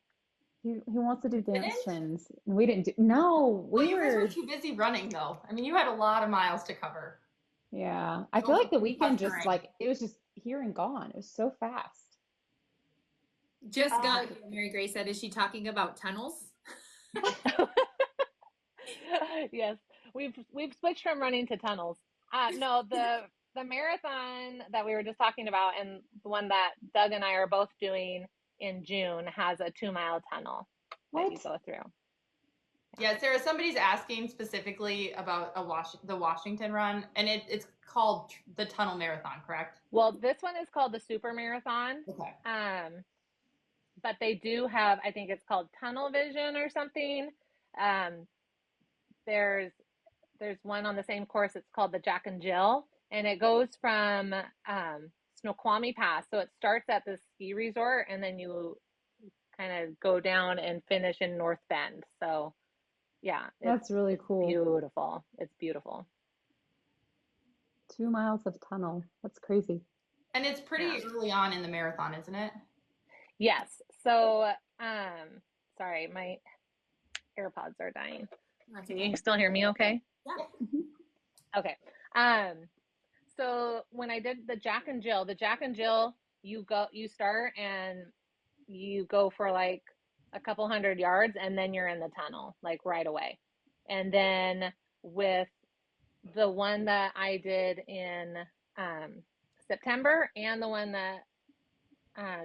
He wants to do dance Didn't? trends. And we didn't do. No, Well, we you guys were were. too busy running, though. I mean, you had a lot of miles to cover. Yeah. I So feel it was like the a pretty weekend tough just terrain. like it was just here and gone. It was so fast. Just got here, Mary Grace said, is she talking about tunnels? Yes, we've switched from running to tunnels. No, the marathon that we were just talking about and the one that Doug and I are both doing in June has a 2-mile tunnel that you What? go through. Yeah, Sarah, somebody's asking specifically about the Washington run, and it's called the Tunnel Marathon, correct? Well, this one is called the Super Marathon. Okay. But they do have, I think it's called Tunnel Vision or something. There's one on the same course. It's called the Jack and Jill, and it goes from Snoqualmie Pass. So it starts at the ski resort, and then you kind of go down and finish in North Bend. So yeah, That's really cool. beautiful. It's beautiful. 2 miles of tunnel. That's crazy. And it's pretty early on in the marathon, isn't it? Yes. So sorry, my AirPods are dying. That's Can okay. you still hear me okay? Yeah. Okay. So when I did the Jack and Jill, you start and you go for like a couple hundred yards and then you're in the tunnel like right away. And then with the one that I did in September and the one that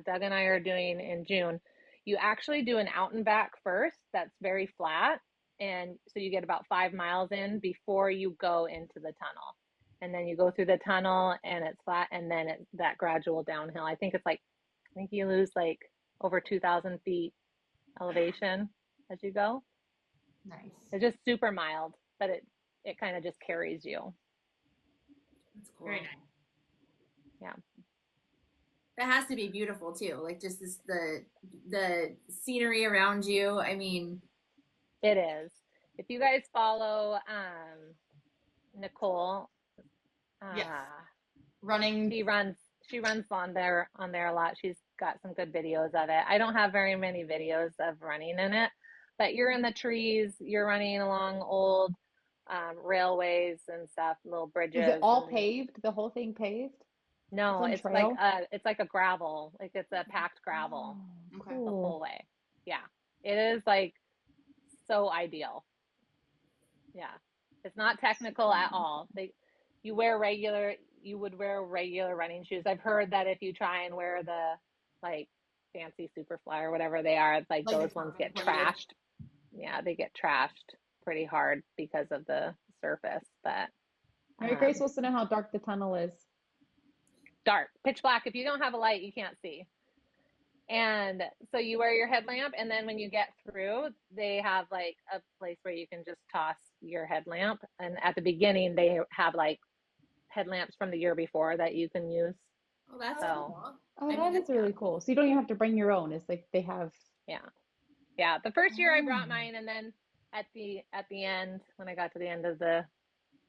Doug and I are doing in June, you actually do an out and back first that's very flat. And so you get about 5 miles in before you go into the tunnel. And then you go through the tunnel and it's flat and then it's that gradual downhill. I think you lose like over 2,000 feet elevation as you go. Nice. It's just super mild, but it kind of just carries you. That's cool. Very nice. Yeah. That has to be beautiful too. Like just the scenery around you. I mean, It is. If you guys follow Nicole, Yes. Running. she runs on there a lot. She's got some good videos of it. I don't have very many videos of running in it, but you're in the trees, you're running along old railways and stuff, little bridges. Is it all paved? The whole thing paved? No, It's it's on like trail? it's like a gravel, like it's a packed gravel Oh, Okay. the cool. whole way. Yeah, it is like so ideal. Yeah, it's not technical at all. You would wear regular running shoes. I've heard that if you try and wear the like fancy Superfly or whatever they are, like Like the those ones get carbon plated. trashed. Yeah, they get trashed pretty hard because of the surface. But Mary Grace wants to know how dark the tunnel is. dark, pitch black. If you don't have a light, you can't see. And so you wear your headlamp, and then when you get through, they have like a place where you can just toss your headlamp. And at the beginning, they have like headlamps from the year before that you can use. oh, that's So, cool. Oh, I mean, that is that's really cool. So you don't even have to bring your own. It's like they have. yeah. The first year I brought Oh. mine, and then at the end, when I got to the end of the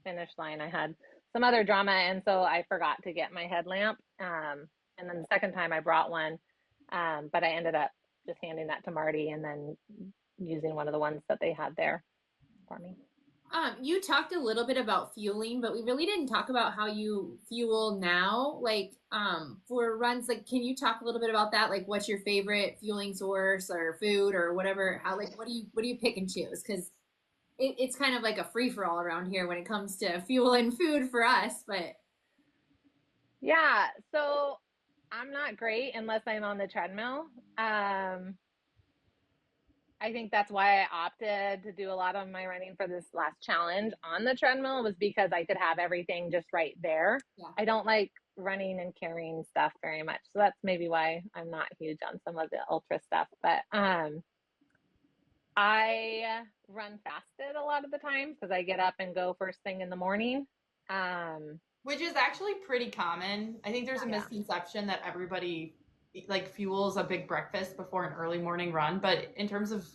finish line, I had some other drama, and so I forgot to get my headlamp. And then the second time I brought one, but I ended up just handing that to Marty and then using one of the ones that they had there for me. You talked a little bit about fueling, but we really didn't talk about how you fuel now. Like, for runs, like, can you talk a little bit about that? Like, what's your favorite fueling source or food or whatever? How, like, what do you pick and choose? Because it's kind of like a free for all around here when it comes to fuel and food for us. But Yeah, so I'm not great unless I'm on the treadmill. I think that's why I opted to do a lot of my running for this last challenge on the treadmill, was because I could have everything just right there. yeah, I don't like running and carrying stuff very much. So that's maybe why I'm not huge on some of the ultra stuff. But I run fasted a lot of the times because I get up and go first thing in the morning. Which is actually pretty common. I think there's a Yeah. misconception that everybody like fuels a big breakfast before an early morning run, but in terms of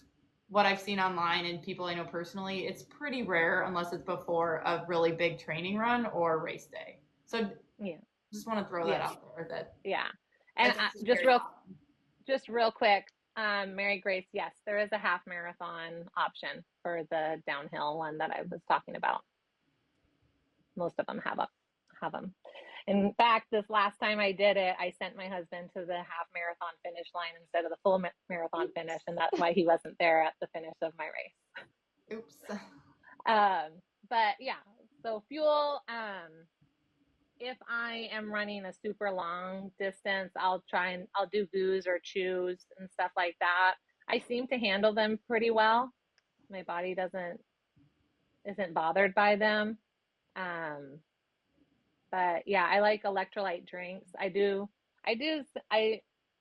what I've seen online and people I know personally, it's pretty rare unless it's before a really big training run or race day. So Yeah. just want to throw that out there that Yeah. And that's actually just very real common. just real quick, Mary Grace, yes, there is a half marathon option for the downhill one that I was talking about. Most of them have them. In fact, this last time I did it, I sent my husband to the half marathon finish line instead of the full marathon finish, and that's why he wasn't there at the finish of my race. Oops. But yeah, so fuel. If I am running a super long distance, I'll do goos or chews and stuff like that. I seem to handle them pretty well. My body isn't bothered by them. But yeah, I like electrolyte drinks. I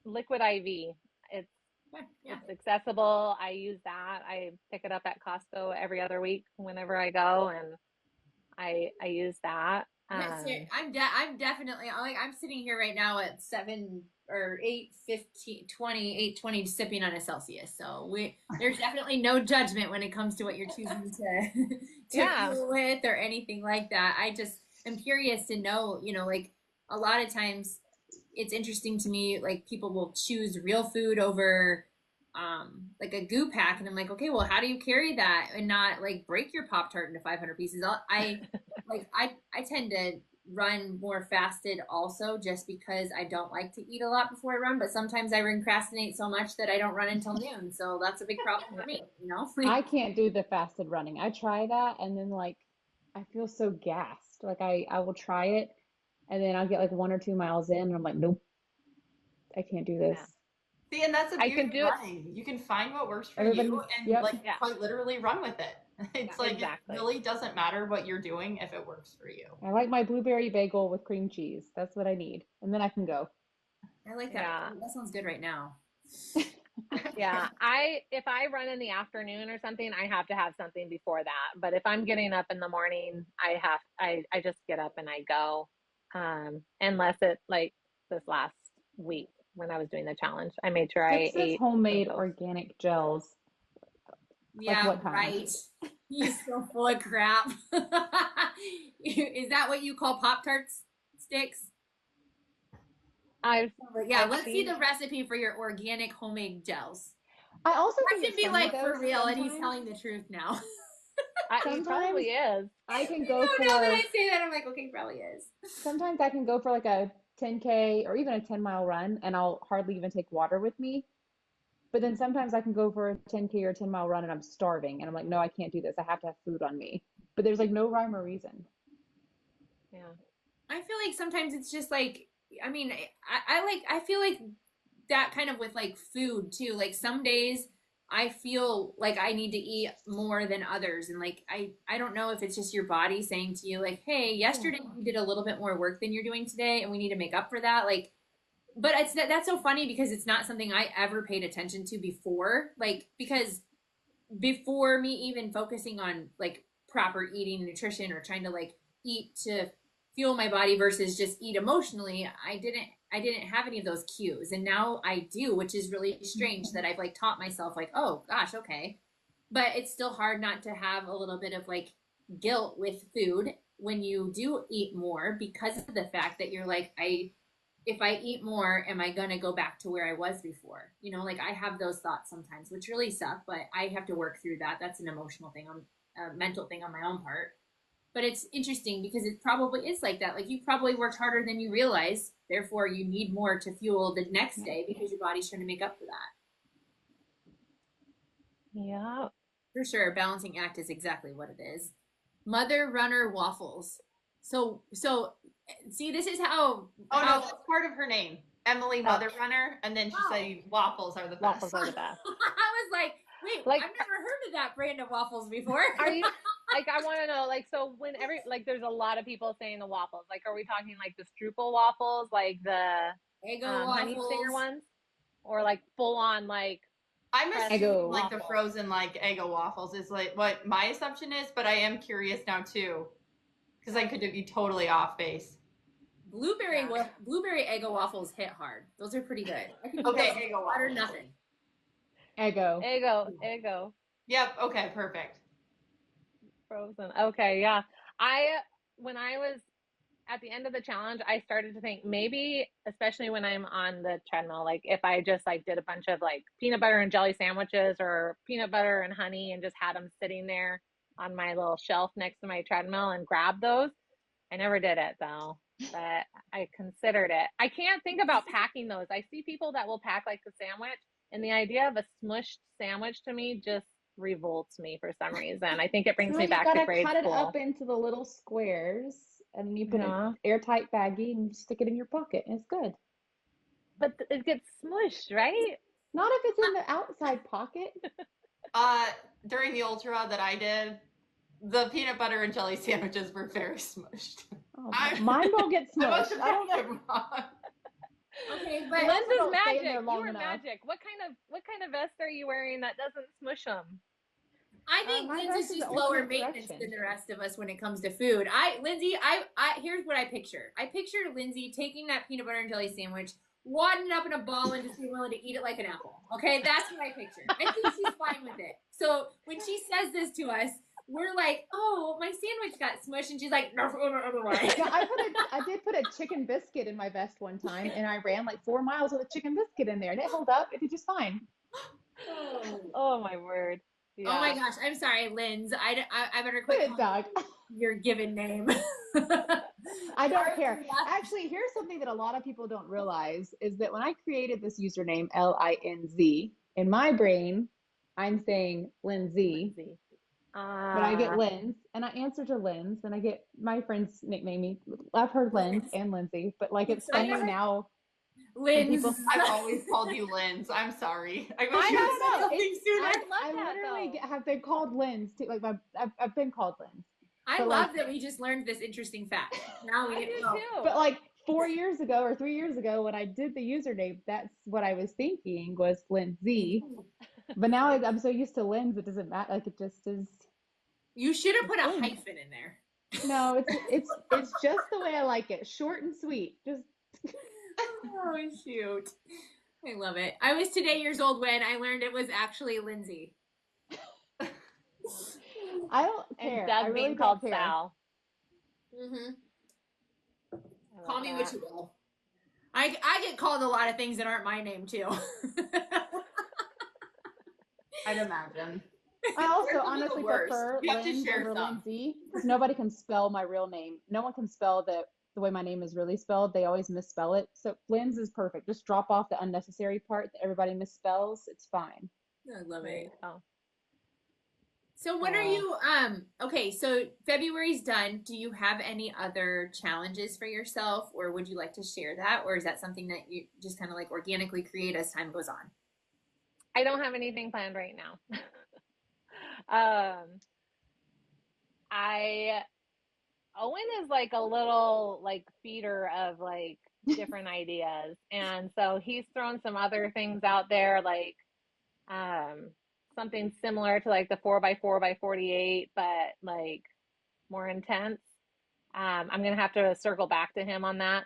liquid IV. It's yeah. it's accessible. I use that. I pick it up at Costco every other week whenever I go, and I use that. I'm definitely like I'm sitting here right now at 7 or 8:20 sipping on a Celsius. So there's definitely no judgment when it comes to what you're choosing to Yeah. fuel with or anything like that. I just am curious to know, like a lot of times it's interesting to me, like people will choose real food over like a goo pack, and I'm like, okay, well, how do you carry that and not like break your Pop Tart into 500 pieces? I tend to run more fasted also, just because I don't like to eat a lot before I run, but sometimes I procrastinate so much that I don't run until noon, so that's a big problem for me. I can't do the fasted running. I try that and then like I feel so gassed. Like I will try it and then I'll get like 1 or 2 miles in and I'm like, nope, I can't do this. Yeah. See, and that's the I beauty can of do it. running. You can find what works for Everybody, you and yep. like Yeah. quite literally run with it. It's like Exactly. it really doesn't matter what you're doing if it works for you. I like my blueberry bagel with cream cheese. That's what I need. And then I can go. I like that. Yeah. That sounds good right now. Yeah, if I run in the afternoon or something, I have to have something before that. But if I'm getting up in the morning, I just get up and I go. Unless it like this last week when I was doing the challenge, I made sure I Six says ate homemade some toast. organic gels. Yeah, what kind? right. You're so full of crap. Is that what you call Pop Tarts sticks? I've Yeah, I've let's see seen the recipe for your organic homemade gels. I also That think should it's be funny like though, for real, and he's sometimes telling the truth now. he sometimes probably is. I can No, go now that for I say that, I'm like, okay, probably is. sometimes I can go for like a 10K or even a 10-mile run and I'll hardly even take water with me. But then sometimes I can go for a 10K or 10-mile run and I'm starving and I'm like, no, I can't do this. I have to have food on me. But there's like no rhyme or reason. Yeah. I feel like sometimes it's just like, I mean, I feel like that kind of with like food too. Like some days I feel like I need to eat more than others. And like, I don't know if it's just your body saying to you, like, hey, yesterday you did a little bit more work than you're doing today, and we need to make up for that. Like, but that's so funny because it's not something I ever paid attention to before. Like, because before me even focusing on like proper eating and nutrition or trying to like eat to fuel my body versus just eat emotionally, I didn't have any of those cues, and now I do, which is really strange that I've like taught myself like, oh gosh, okay. But it's still hard not to have a little bit of like guilt with food when you do eat more because of the fact that you're like, if I eat more, am I going to go back to where I was before? You know, like I have those thoughts sometimes, which really suck, but I have to work through that. That's an emotional thing, a mental thing on my own part. But it's interesting because it probably is like that. Like you probably worked harder than you realize. Therefore, you need more to fuel the next day because your body's trying to make up for that. Yeah. For sure, balancing act is exactly what it is. Mother runner waffles. So see, this is how. Oh no, that's part of her name, Emily Mother Runner, and then she said waffles are the best. Waffles are the best. I was like, wait, Like, I've never heard of that brand of waffles before. are you like, I want to know, like, so when there's a lot of people saying the waffles, like, are we talking like the Strupel waffles, like the Eggo honey waffles. stinger ones, or like full on like I'm assuming like the waffles? frozen like Eggo waffles is like what my assumption is, but I am curious now too, because I could be totally off base. Blueberry Eggo waffles hit hard. Those are pretty good. I can Okay, Eggo Eggo water, waffles. nothing. Eggo. Yep. Okay. Perfect. Frozen. Okay, yeah. When I was at the end of the challenge, I started to think maybe, especially when I'm on the treadmill, like if I just like did a bunch of like peanut butter and jelly sandwiches or peanut butter and honey and just had them sitting there on my little shelf next to my treadmill and grab those. I never did it though, but I considered it. I can't think about packing those. I see people that will pack like a sandwich, and the idea of a smushed sandwich to me just revolts me for some reason. I think it brings So me you back to gotta grade cut it school. up into the little squares, and then you put Yeah. an airtight baggie and stick it in your pocket, and it's good. But it gets smushed, right? Not if it's in the outside pocket. During the ultra that I did, the peanut butter and jelly sandwiches were very smushed. Oh, mine won't get I must smushed. have I don't got know. it wrong. Okay, They but Linz also is don't stay in magic. there You long are enough. magic. What kind of vest are you wearing that doesn't smush them? I think My Lindsay's vest is just the lower ultimate maintenance correction. than the rest of us when it comes to food. Lindsay, here's what I picture. I picture Lindsay taking that peanut butter and jelly sandwich, wadding it up in a ball, and just being willing to eat it like an apple. Okay, that's what I picture. I think she's fine with it. So when she says this to us, we're like, "Oh, my sandwich got smushed," and she's like, "No, Yeah, I did put a chicken biscuit in my vest one time, and I ran like 4 miles with a chicken biscuit in there, and it held up. It did just fine. Oh my word. Yeah. Oh my gosh, I'm sorry, Linz. I better quit Good dog. your given name. I don't care. Actually, here's something that a lot of people don't realize is that when I created this username, Linz, in my brain, I'm saying Lindsay, but I get Linz, and I answer to Linz, and I get my friends nickname me. I've heard Linz and Lindsay, but like it's funny now. when Linz. people I've always called you Linz. I'm sorry. I wish I you don't had said know. something sooner. I I love that literally though. have been called Linz too. Like I've been called Linz. I But, love like- that we just learned this interesting fact. Now we I get do to know. too. But like 4 years ago or 3 years ago, when I did the username, that's what I was thinking was Lindsay. But now I'm so used to Linz, it doesn't matter. Like it just is. You should have put a Linz. hyphen in there. No, it's just the way I like it. Short and sweet. Just Oh shoot. I love it. I was today years old when I learned it was actually Lindsay. I don't And care. Doug I really being called don't care. Sal. Mm-hmm. I Call love me that. what you will. I get called a lot of things that aren't my name too. I'd imagine. I also They're honestly the worst. prefer You have to Linz share over some. Lindsay because nobody can spell my real name. No one can spell the way my name is really spelled. They always misspell it. So Linz is perfect. Just drop off the unnecessary part that everybody misspells. It's fine. I love There it. you go. So what are you okay, so February's done. Do you have any other challenges for yourself, or would you like to share that, or is that something that you just kind of like organically create as time goes on? I don't have anything planned right now. Owen is like a little like feeder of like different ideas, and so he's thrown some other things out there, like something similar to like the 4x4x48, but like more intense. I'm gonna have to circle back to him on that.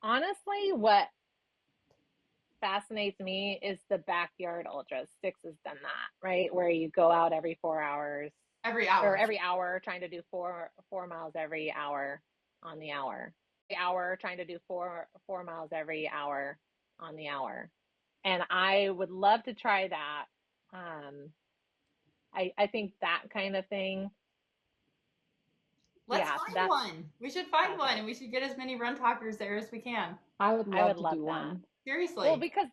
Honestly, what fascinates me is the backyard ultras. Styx has done that, right? Where you go out every 4 hours. Every or hour. every hour, trying to do 4 miles every hour on the hour. The hour, trying to do 4 miles every hour on the hour. And I would love to try that. I think that kind of thing. Let's Yeah, find that's one. We should find one, okay. and we should get as many run talkers there as we can. I would I love would to love do that. one. Seriously. Well, because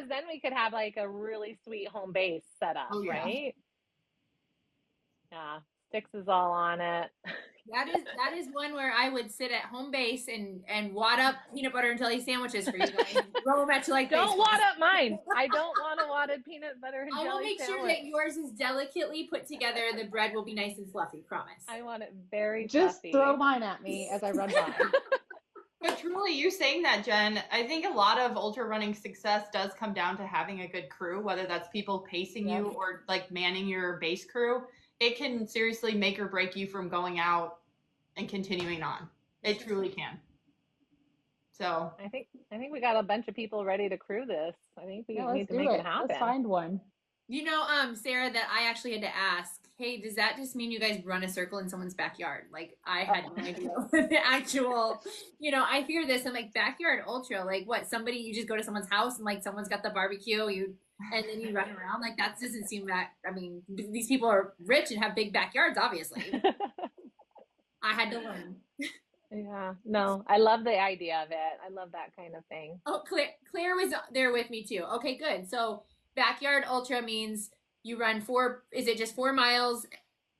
then we could have like a really sweet home base set up, Oh, yeah. right? Yeah, Sticks is all on it. That is one where I would sit at home base and wad up peanut butter and jelly sandwiches for you guys. And throw them at you like Don't baseball. wad up mine. I don't want a wadded peanut butter and I will jelly make sure sandwich. that yours is delicately put together. The bread will be nice and fluffy. Promise. I want it very Just fluffy. throw mine at me as I run by. But truly, you saying that, Jen, I think a lot of ultra running success does come down to having a good crew, whether that's people pacing you or like manning your base crew. It can seriously make or break you from going out and continuing on. It truly can. So I think we got a bunch of people ready to crew this. I think we Yeah, need let's to do make it. it happen. Let's find one. You know, Sarah, that I actually had to ask, hey, does that just mean you guys run a circle in someone's backyard? Like, I had no idea what the actual, I hear this, I'm like, backyard ultra, like what, somebody, you just go to someone's house and like someone's got the barbecue, and then you run around, like that doesn't seem that, I mean, these people are rich and have big backyards, obviously. I had to learn. Yeah, no, I love the idea of it. I love that kind of thing. Oh, Claire was there with me too. Okay, good. So backyard ultra means you run is it just 4 miles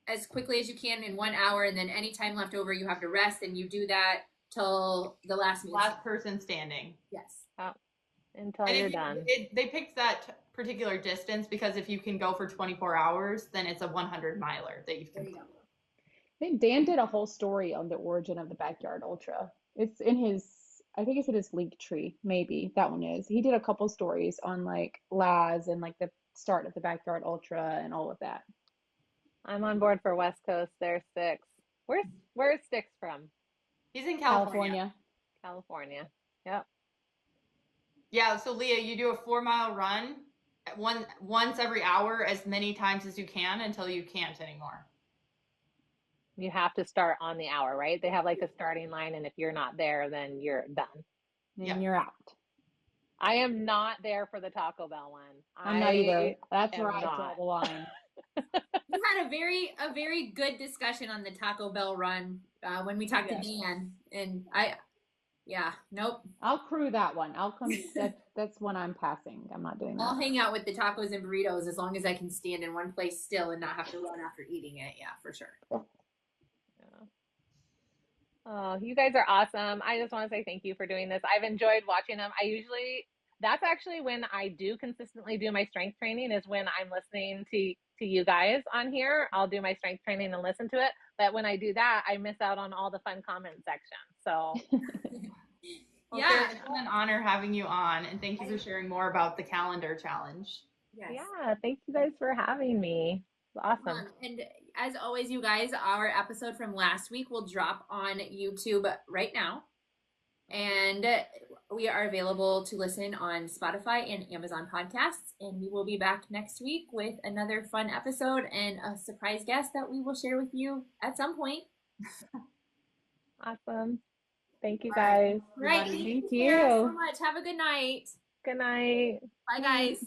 as quickly as you can in 1 hour, and then any time left over you have to rest, and you do that till the last person standing. Yes. Oh, until And you're done. They picked that particular distance because if you can go for 24 hours, then it's a 100 miler that you've completed. I think Dan did a whole story on the origin of the backyard ultra. It's in his, I think it's in his link tree, maybe that one is. He did a couple stories on like Laz and like the start of the backyard ultra and all of that. I'm on board for West Coast. There's Sticks. Where's Sticks from? He's in California. California. Yep. Yeah, so Leah, you do a 4 mile run once every hour as many times as you can until you can't anymore. You have to start on the hour, right? They have like a starting line, and if you're not there, then you're done. Then you're out. I am not there for the Taco Bell one. I'm not either. That's where I draw the line. We had a very good discussion on the Taco Bell run when we talked to Dan, and nope. I'll crew that one. I'll come. That's one I'm passing. I'm not doing that. I'll hang out with the tacos and burritos as long as I can stand in one place still and not have to run after eating it. Yeah, for sure. Oh, you guys are awesome. I just want to say thank you for doing this. I've enjoyed watching them. That's actually when I do consistently do my strength training, is when I'm listening to you guys on here. I'll do my strength training and listen to it. But when I do that, I miss out on all the fun comment section. So It's been an honor having you on, and thank you for sharing more about the calendar challenge. Yes. Yeah, thank you guys for having me. It's awesome. And as always, you guys, our episode from last week will drop on YouTube right now. And we are available to listen on Spotify and Amazon Podcasts. And we will be back next week with another fun episode and a surprise guest that we will share with you at some point. Awesome. Thank you guys. Right. Thank you so you. much. Have a good night. Good night. Bye, guys.